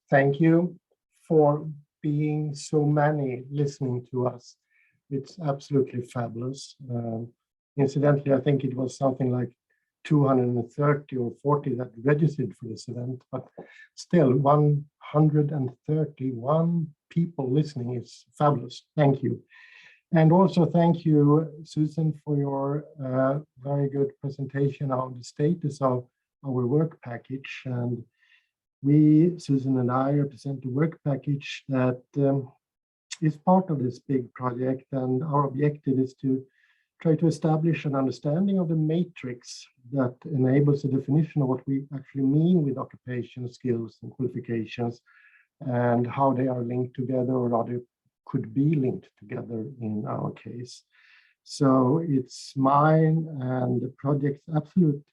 thank you for being so many listening to us. It's absolutely fabulous. Incidentally, I think it was something like 230 or 40 that registered for this event, but still 131 people listening is fabulous. Thank you. And also thank you, Susan, for your very good presentation on the status of our work package. And we, Susan and I, represent the work package that is part of this big project. And our objective is to try to establish an understanding of the matrix that enables a definition of what we actually mean with occupation, skills, and qualifications, and how they are linked together, or rather could be linked together in our case. So it's mine and the project's absolute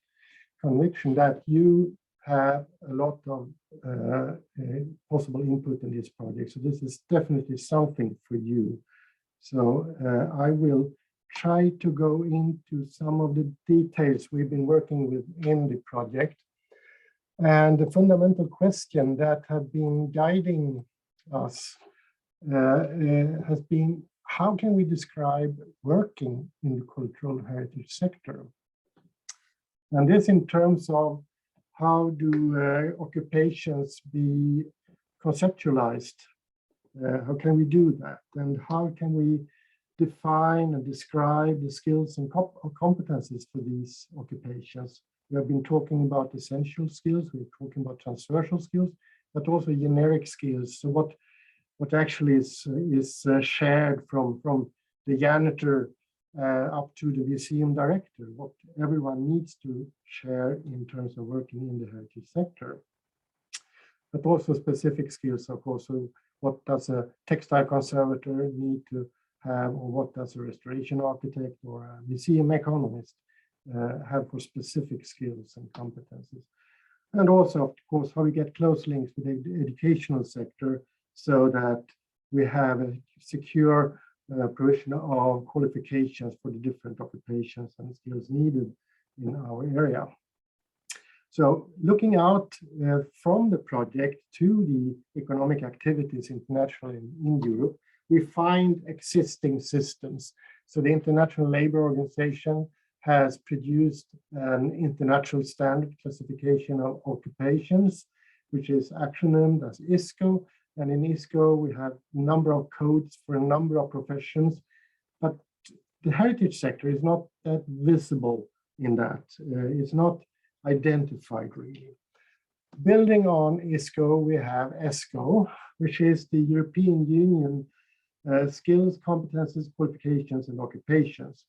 conviction that you have a lot of possible input in this project. So this is definitely something for you. So I will try to go into some of the details we've been working with in the project. And the fundamental question that have been guiding us has been, how can we describe working in the cultural heritage sector? And this in terms of how do occupations be conceptualized? How can we do that? And how can we define and describe the skills and competencies for these occupations? We have been talking about essential skills, we're talking about transversal skills, but also generic skills. So what actually is shared from the janitor up to the museum director, what everyone needs to share in terms of working in the heritage sector. But also specific skills, of course. So what does a textile conservator need to have, or what does a restoration architect or a museum economist have for specific skills and competencies? And also, of course, how we get close links with the educational sector so that we have a secure provision of qualifications for the different occupations and skills needed in our area. So looking out from the project to the economic activities internationally in Europe, we find existing systems. So the International Labour Organization has produced an international standard classification of occupations, which is acronymed as ISCO. And in ISCO, we have a number of codes for a number of professions, but the heritage sector is not that visible in that. It's not identified really. Building on ISCO, we have ESCO, which is the European Union Skills, Competences, Qualifications, and Occupations.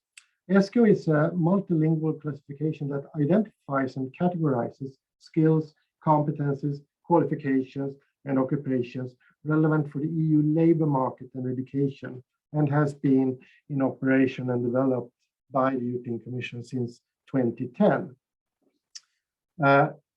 ESCO is a multilingual classification that identifies and categorizes skills, competences, qualifications, and occupations relevant for the EU labor market and education, and has been in operation and developed by the European Commission since 2010.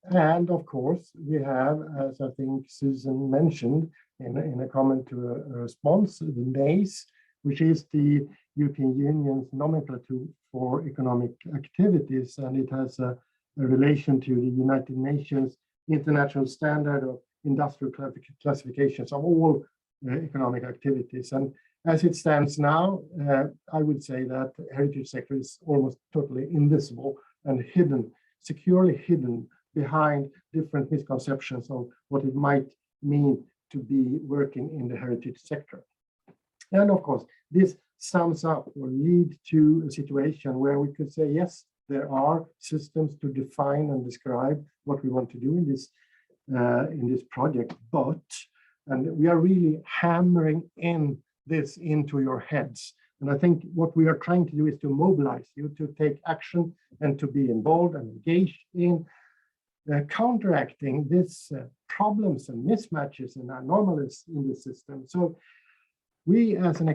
And of course, we have, as I think Susan mentioned in a comment to a response, the NACE, which is the European Union's nomenclature for economic activities, and it has a relation to the United Nations International Standard of Industrial Classifications of all economic activities. And as it stands now, I would say that the heritage sector is almost totally invisible and hidden, securely hidden behind different misconceptions of what it might mean to be working in the heritage sector. And of course, this sums up or lead to a situation where we could say, yes, there are systems to define and describe what we want to do in this project, but, and we are really hammering in this into your heads. And I think what we are trying to do is to mobilize you to take action and to be involved and engaged in counteracting these problems and mismatches and anomalies in the system. So we as an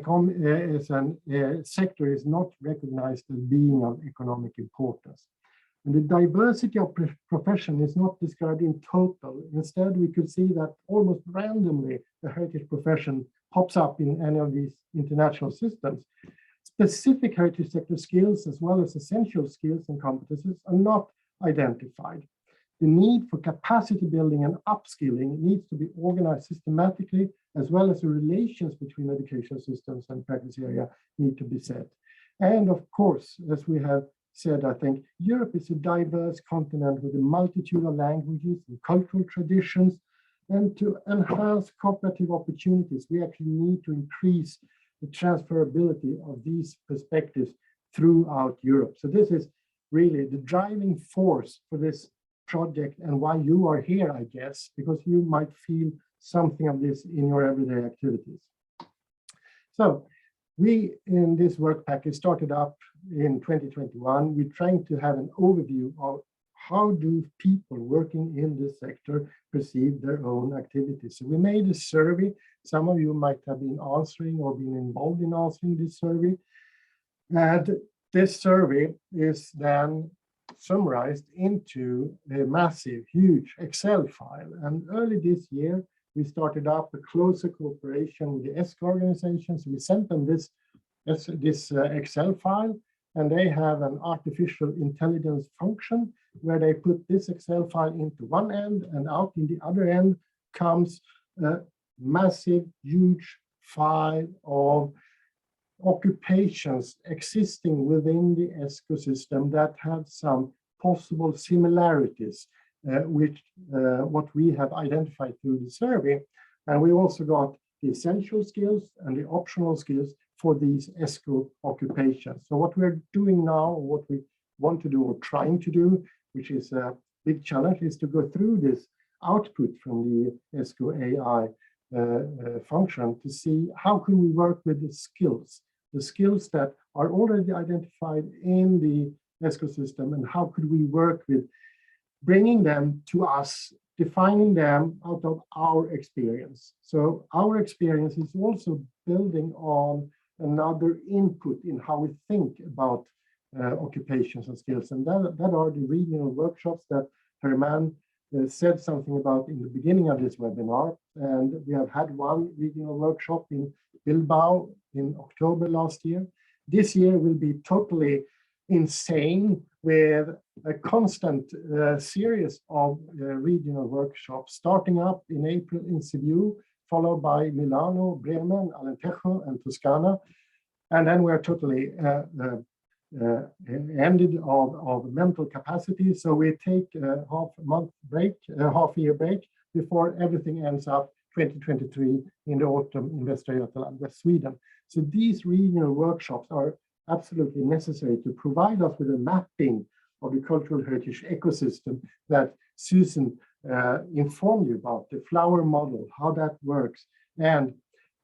sector is not recognized as being of economic importance. And the diversity of profession is not described in total. Instead, we could see that almost randomly, the heritage profession pops up in any of these international systems. Specific heritage sector skills, as well as essential skills and competencies, are not identified. the need for capacity building and upskilling needs to be organized systematically, as well as the relations between educational systems and practice area need to be set. And of course, as we have said, I think Europe is a diverse continent with a multitude of languages and cultural traditions. And to enhance cooperative opportunities, we actually need to increase the transferability of these perspectives throughout Europe. So this is really the driving force for this project and why you are here, I guess, because you might feel something of this in your everyday activities. So we in this work package started up in 2021. We're trying to have an overview of how do people working in this sector perceive their own activities. So we made a survey. Some of you might have been answering or been involved in answering this survey. And this survey is then summarized into a massive, huge Excel file. And early this year, we started up a closer cooperation with the ESCO organizations. We sent them this Excel file, and they have an artificial intelligence function where they put this Excel file into one end, and out in the other end comes a massive, huge file of occupations existing within the ESCO system that have some possible similarities with what we have identified through the survey. And we also got the essential skills and the optional skills for these ESCO occupations. So what we're doing now, what we want to do or trying to do, which is a big challenge, is to go through this output from the ESCO AI function to see how can we work with the skills that are already identified in the ESCO system, and how could we work with bringing them to us, defining them out of our experience. So our experience is also building on another input in how we think about occupations and skills. And that are the regional workshops that Herman said something about in the beginning of this webinar. And we have had one regional workshop in Bilbao in October last year. This year will be totally insane with a constant series of regional workshops starting up in April in Cebu, followed by Milano, Bremen, Alentejo, and Toscana. And then we're totally ended of mental capacity. So we take a half-year break before everything ends up 2023 in the autumn in Västra Götaland, West Sweden. So these regional workshops are absolutely necessary to provide us with a mapping of the cultural heritage ecosystem that Susan informed you about, the flower model, how that works, and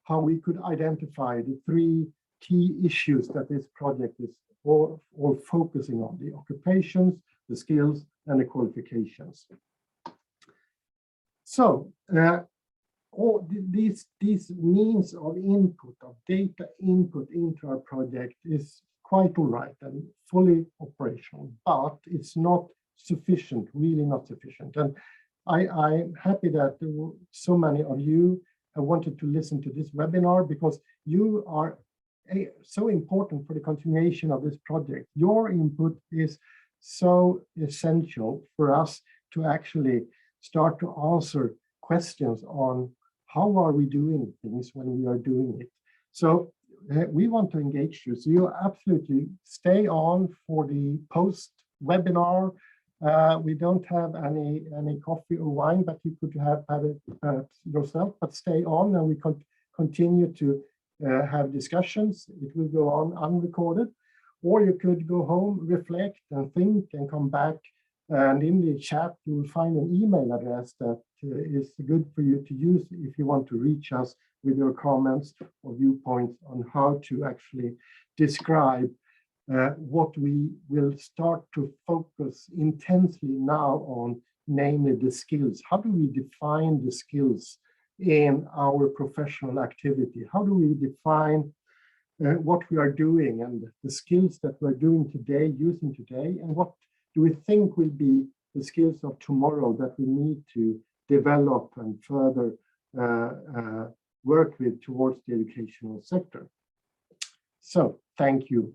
how we could identify the three key issues that this project is all focusing on: the occupations, the skills, and the qualifications. So all these means of input, of data input into our project is quite all right and fully operational, but it's not sufficient, really not sufficient. And I'm happy that there were so many of you who wanted to listen to this webinar, because you are so important for the continuation of this project. Your input is so essential for us to actually start to answer questions on how are we doing things when we are doing it. So we want to engage you. So you absolutely stay on for the post-webinar. We don't have any coffee or wine, but you could have it yourself, but stay on and we continue to have discussions. It will go on unrecorded, or you could go home, reflect and think and come back. And in the chat, you will find an email address that is good for you to use if you want to reach us with your comments or viewpoints on how to actually describe what we will start to focus intensely now on, namely the skills. How do we define the skills in our professional activity? How do we define what we are doing and the skills that we're doing today, using today, and what do we think will be the skills of tomorrow that we need to develop and further work with towards the educational sector? So, thank you.